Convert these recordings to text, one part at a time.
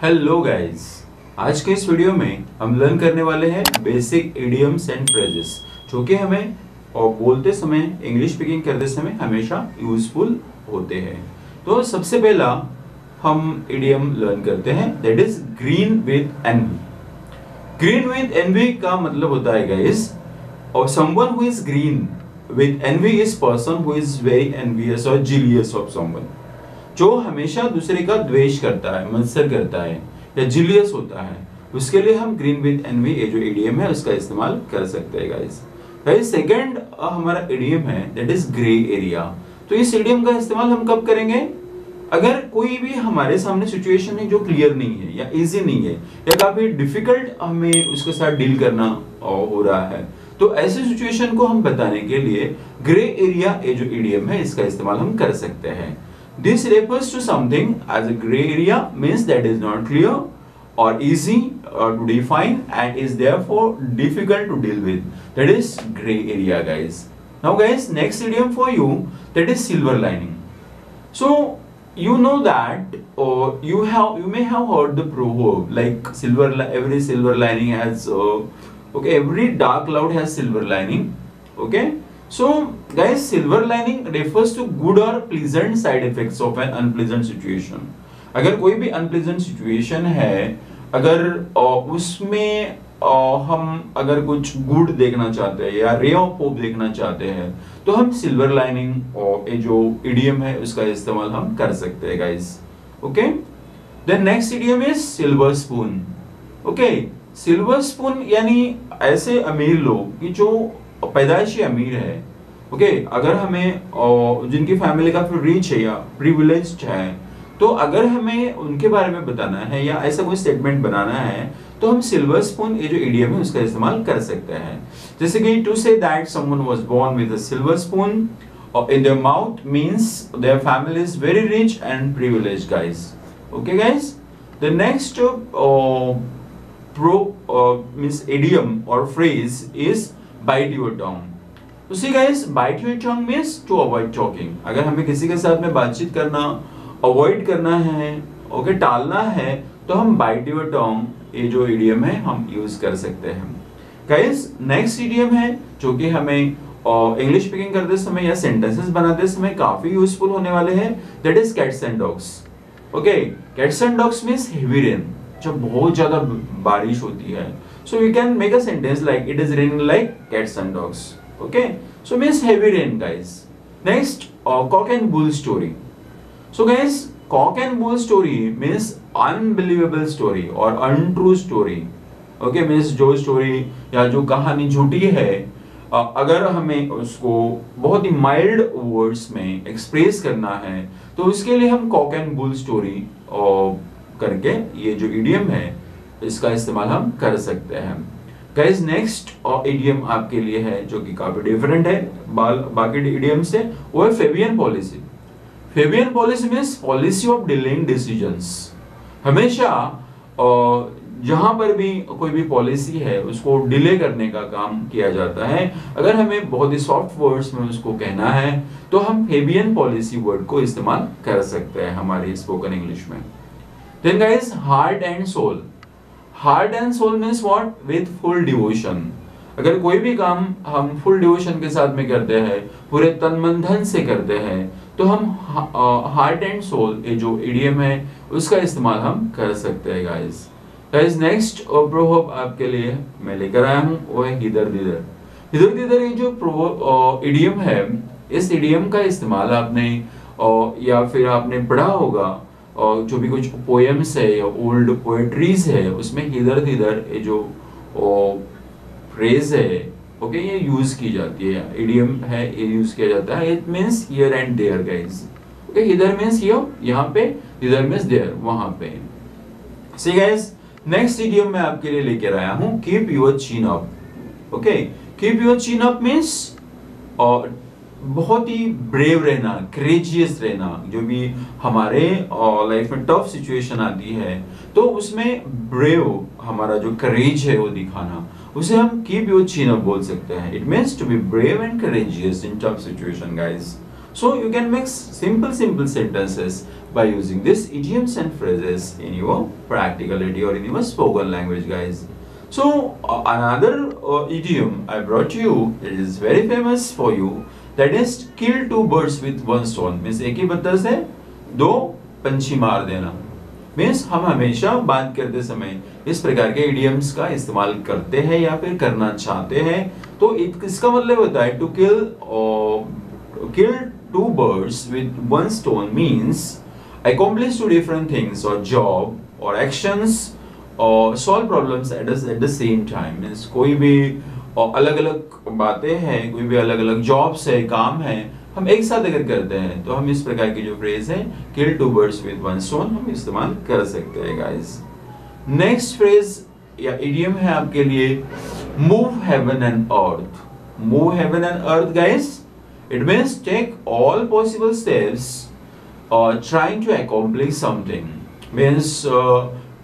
Hello guys, आज के इस वीडियो में हम लर्न करने वाले हैं बेसिक इडियम्स एंड फ्रेजेस जो कि हमें और बोलते समय इंग्लिश स्पीकिंग करते समय हमेशा यूजफुल होते हैं। तो सबसे पहला हम इडियम लर्न करते हैं, that is green with envy. Green with envy का मतलब होता है गाइस, और someone who is green with envy is person who is very envious और जेलियस ऑफ समवन, जो हमेशा दूसरे का द्वेष करता है, मत्सर करता है या जिलियस होता है, उसके लिए हम ग्रीन विद एनवी ये जो इडियम है उसका इस्तेमाल कर सकते हैं गाइस। सेकंड हमारा इडियम है दैट इज ग्रे एरिया। तो इस इडियम का इस्तेमाल हम कब करेंगे? अगर कोई भी हमारे सामने सिचुएशन है जो क्लियर नहीं है या इजी नहीं है या काफी डिफिकल्ट हमें उसके साथ डील करना हो रहा है, तो ऐसे सिचुएशन को हम बताने के लिए ग्रे एरिया ये जो इडियम है इसका इस्तेमाल हम कर सकते हैं। This refers to something as a gray area, means that is not clear or easy to define and is therefore difficult to deal with. That is gray area, guys. Now, guys, next idiom for you, that is silver lining. So you know that you may have heard the proverb like every silver lining has every dark cloud has silver lining. Okay. So guys, silver lining refers to good or pleasant side effects of an unpleasant situation. अगर कोई भी unpleasant situation है, अगर उसमें हम अगर कुछ good देखना चाहते हैं या रे ऑफ होप देखना चाहते हैं, तो हम सिल्वर लाइनिंग और ये जो इडियम है उसका इस्तेमाल हम कर सकते हैं guys. Okay, then next idiom is silver spoon. Okay, silver spoon यानी ऐसे अमीर लोग कि जो पैदाइशी अमीर है। ओके, अगर हमें जिनकी फैमिली काफी रिच है या प्रिविलेज्ड है, तो अगर हमें उनके बारे में बताना है या ऐसा कोई स्टेटमेंट बनाना है, तो हम सिल्वर स्पून ये जो इडियम है उसका इस्तेमाल कर सकते हैं। जैसे कि to say that someone was born with a silver spoon in their mouth means their family is very rich and privileged guys. Okay guys, the next means idiom और phrase is bite your tongue. तो see guys, bite your tongue means to avoid talking. अगर हमें किसी के साथ में बातचीत करना अवॉइड करना है, ओके, टालना है, तो हम bite your tongue ये जो इडियम है हम यूज कर सकते हैं। गाइस, नेक्स्ट इडियम है जो कि हमें इंग्लिश स्पीकिंग करते समय या सेंटेंसेस बनाते समय काफी यूजफुल होने वाले हैं, that is cats and dogs. Okay, cats and dogs means heavy rain, जब बहुत ज्यादा बारिश होती है, so we can make a sentence like it is raining like cats and dogs. Okay, so means heavy rain guys. Next, cock and bull story. So guys, cock and bull story means unbelievable story or untrue story. Okay, means जो story या जो कहानी झूठी है, अगर हमें उसको बहुत ही माइल्ड वर्ड्स में एक्सप्रेस करना है, तो उसके लिए हम कॉक एंड बुल स्टोरी करके ये जो इडियम है इसका इस्तेमाल हम कर सकते हैं। गाइस, नेक्स्ट इडियम आपके लिए है जो कि काफी डिफरेंट है बाकी इडियम से, वो है Fabian policy. Fabian policy means policy of delaying decisions. हमेशा जहां पर भी कोई भी पॉलिसी है उसको डिले करने का काम किया जाता है। अगर हमें बहुत ही सॉफ्ट वर्ड्स में उसको कहना है, तो हम फेबियन पॉलिसी वर्ड को इस्तेमाल कर सकते हैं हमारी स्पोकन इंग्लिश में। Then guys, heart and soul. Heart and soul means what? With full devotion. अगर कोई भी काम हम फुल डिवोशन के साथ में करते हैं, पूरे तन मन धन से करते हैं, तो हम हार्ट एंड सोल ये जो इडियम है उसका इस्तेमाल हम कर सकते हैं गाइस। गाइस, नेक्स्ट प्रोवर्ब आपके लिए मैं लेकर आया हूँ, वो है हिदर दिदर। हिदर दिदर ये जो प्रोवर्ब इडियम है, इस इडियम का इस्तेमाल आपने या फिर आपने पढ़ा होगा और जो भी कुछ पोएम्स है या ओल्ड पोएट्रीज है उसमें हिदर दिदर ये जो फ्रेज है, ओके, ये यूज की जाती है, इडियम है, ये यूज किया जाता है। It means here and there guys. Okay, hither means here, यहाँ पे, दिदर मींस देयर, वहां पे। सी गाइस, नेक्स्ट इडियम मैं आपके लिए लेकर आया हूं, keep your chin up. Okay, keep your chin up means बहुत ही ब्रेव रहना, करेजियस रहना। जो भी हमारे लाइफ में टफ सिचुएशन आती है, तो उसमें ब्रेव हमारा जो करेज है वो दिखाना, उसे हम कीप योर चिन अप बोल सकते हैं। It means to be brave and courageous in tough situation guys. So you can make simple sentences by using these idioms and phrases in your practicality or in your spoken language, guys. So another idiom I brought you, it is very famous for you, that is kill two birds with one stone. Means एक ही पत्थर से दो पंछी मार देना। Means हम हमेशा बात करते समय इस प्रकार के इडियम्स का इस्तेमाल करते हैं या फिर करना चाहते हैं। तो इसका मतलब होता है to kill two birds with one stone means accomplish two different things or job or actions or solve problems at the same time। means कोई भी अलग अलग बातें हैं, कोई भी अलग अलग जॉब्स है, काम है, हम एक साथ अगर करते हैं तो हम इस प्रकार की जो फ्रेज है kill two birds with one stone हम इस्तेमाल कर सकते हैं, गाइस। नेक्स्ट फ्रेज या इडियम है आपके लिए move heaven and earth। move heaven and earth, guys, it means take all possible steps trying to accomplish something। means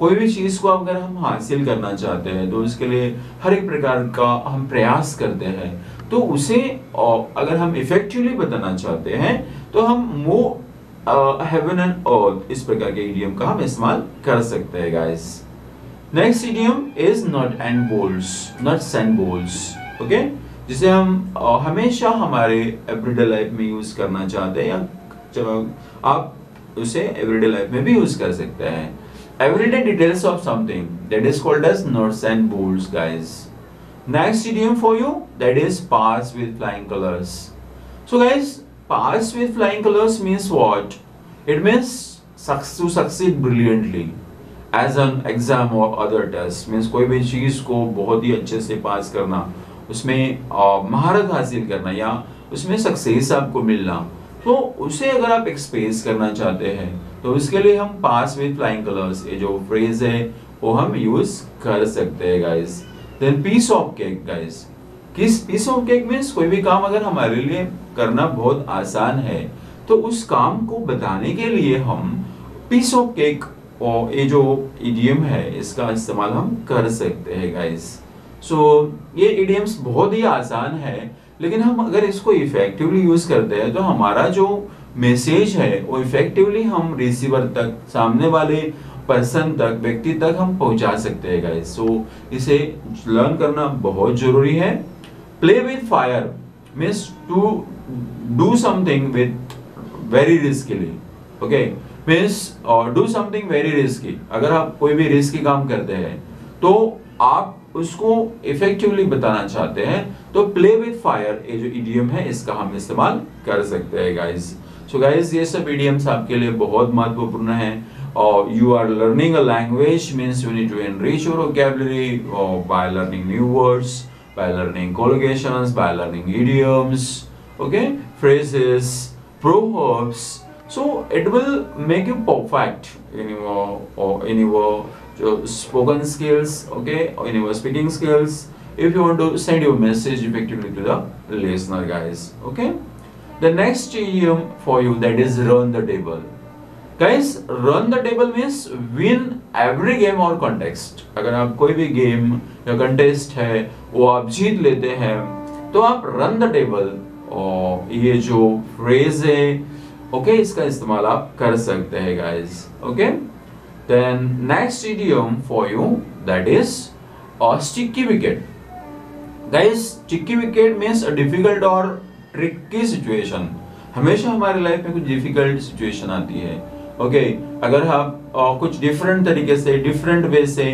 कोई भी चीज को अगर हम हासिल करना चाहते हैं तो उसके लिए हर एक प्रकार का हम प्रयास करते हैं। तो उसे अगर हम इफेक्टिवली बताना चाहते हैं तो हम मूव हेवन एंड अर्थ इस प्रकार के इडियम का हम इस्तेमाल कर सकते हैं, guys. Next idiom is nut and bolts, nuts and bolts, okay, जिसे हम हमेशा हमारे एवरीडे लाइफ में यूज करना चाहते हैं या आप उसे एवरीडे लाइफ में भी यूज कर सकते हैं। Everyday details of something, that is called as nuts and bolts, guys. Next idiom for you, that is pass with flying colors. So guys, pass with flying colors means what? It means to succeed brilliantly as an exam or other test। means कोई भी चीज को बहुत ही अच्छे से पास करना, उसमें महारत हासिल करना या उसमें सक्सेस आपको मिलना, तो उसे अगर आप एक्सप्रेस करना चाहते हैं तो उसके लिए हम पास विद फ्लाइंग कलर्स ये जो फ्रेज है वो हम यूज कर सकते हैं, guys. Then piece of cake, guys. किस पीस ऑफ केक मींस कोई भी काम अगर हमारे लिए करना बहुत आसान है तो उस काम को बताने के लिए हम पीस ऑफ केक और ये जो इडियम है इसका इस्तेमाल हम कर सकते हैं, गाइस। सो ये इडियम्स बहुत ही आसान है, लेकिन हम अगर इसको इफेक्टिवली यूज करते हैं तो हमारा जो मैसेज है वो इफेक्टिवली हम रिसीवर तक, सामने वाले पर्सन तक, व्यक्ति तक हम पहुंचा सकते हैं, गाइस। सो इसे लर्न करना बहुत जरूरी है। Play with fire means to do something with very riskily, okay, means do something very risky. अगर आप कोई भी रिस्की काम करते हैं तो आप उसको इफेक्टिवली बताना चाहते हैं तो प्ले विद फायर ये जो इडियम है इसका हम इस्तेमाल कर सकते हैं, गाइस। सो गाइस, ये सब इडियम्स आपके लिए बहुत महत्वपूर्ण है और you are learning a language means you need to enrich your vocabulary by learning new words, by learning collocations, by learning idioms, okay, phrases, proverbs, so it will make you perfect in your spoken skills, okay, or in your speaking skills, if you want to send your message effectively to the listener, guys, okay। The next idiom for you, that is run the table, guys। run the table means win every game or contest। अगर आप कोई भी game या contest है वो आप जीत लेते हैं तो आप रन द टेबल और ये जो फ्रेज है, ओके, इसका इस्तेमाल आप कर सकते हैं, guys, okay. Then next idiom for you, that is sticky wicket, guys। sticky wicket means a difficult or tricky situation। हमेशा हमारे लाइफ में कुछ डिफिकल्ट सिचुएशन आती है, ओके, अगर आप कुछ डिफरेंट तरीके से, डिफरेंट वे से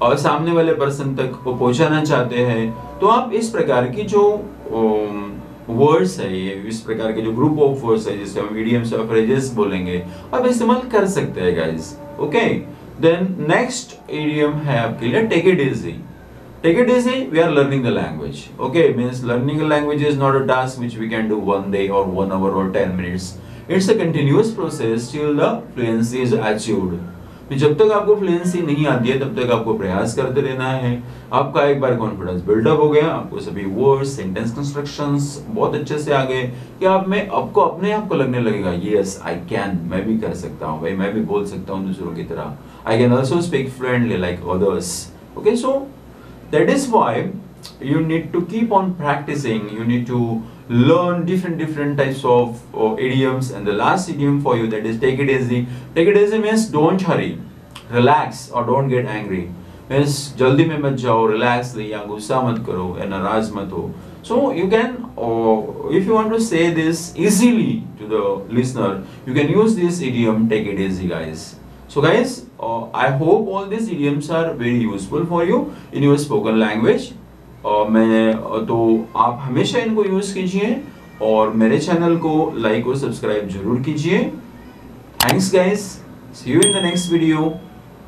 सामने वाले पर्सन तक को पहुंचाना चाहते हैं तो आप इस प्रकार की जो वर्ड्स है, ये इस प्रकार के जो ग्रुप ऑफ वर्ड्स है जिसे हम इडियम्स और फ्रेजेस बोलेंगे, आप इस्तेमाल कर सकते हैं, guys, okay. Then next idiom है आपके लिए take it easy. Take it easy, we are learning the language, okay, means learning a language is not a task which we can do 1 day or 1 hour or 10 minutes। It's a continuous process till the fluency is achieved। जब तक आपको fluency नहीं आती है तब तक आपको प्रयास करते रहना है। आपका एक बार कॉन्फिडेंस बिल्डअप हो गया, आपको सभी वर्ड्स, सेंटेंस कंस्ट्रक्शंस बहुत अच्छे से आ गए कि आप में आपको अपने आप को लगने लगेगा यस आई कैन, मैं भी कर सकता हूँ भाई, मैं भी बोल सकता हूँ दूसरों की तरह। I can also speak fluently like others, okay. So that is why you need to keep on practicing, you need to learn different types of idioms, and the last idiom for you, that is take it easy. Take it easy means don't hurry, relax or don't get angry. means जल्दी में मत जाओ, relax या गुस्सा मत करो या नाराज मत हो. So you can, if you want to say this easily to the listener, you can use this idiom, take it easy, guys. So guys, I hope all these idioms are very useful for you in your spoken language. तो आप हमेशा इनको use कीजिए और मेरे channel को like और subscribe जरूर कीजिए. Thanks guys, see you in the next video.